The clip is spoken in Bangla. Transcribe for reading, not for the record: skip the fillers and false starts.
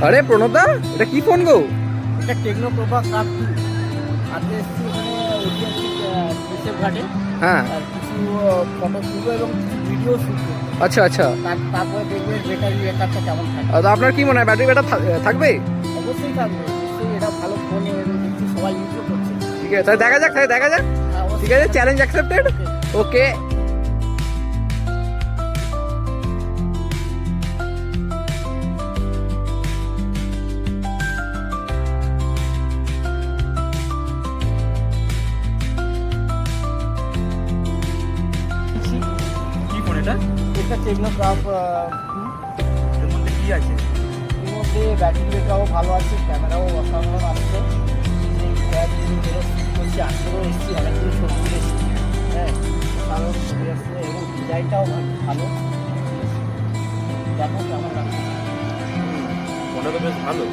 আরে প্রণবদা, এটা কি ফোন গো? এটা টেকনোপ্রভা কাপ আজকে এসেছি এখানে ঐতিহাসিক রিসেপ ঘাটে। হ্যাঁ, আর কিছু ফটো তুলবো এবং কিছু ভিডিও শুট করবো। আচ্ছা আচ্ছা। তারপরে দেখবেন ব্যাটারি ব্যাকআপটা কেমন থাকে। তো আপনার কি মনে হয় ব্যাটারি ব্যাকআপ থাকবে? অবশ্যই থাকবে, নিশ্চয়ই এটা ভালো ফোন দেখছি সবাই ইউজও করছে। ঠিক আছে, তাহলে দেখা যাক, হ্যাঁ, অবশ্যই। ঠিক আছে, চ্যালেঞ্জ অ্যাকসেপ্টেড। ওকে। কি ফোন এটা? এটা টেকনোক্রাফ। এর মধ্যে কি আছে? এর মধ্যে ব্যাটারি ব্যাকআপও ভালো আছে, ক্যামেরাও অসাধারণ আসছে। এই করছি আসলেও এসেছি, অনেকগুলো ছবি তুলেছি। হ্যাঁ, ভালো ছবি আসছে এবং ডিজাইনটাও ভালো। দেখো কেমন লাগছে। ফোনটা তো বেশ ভালো।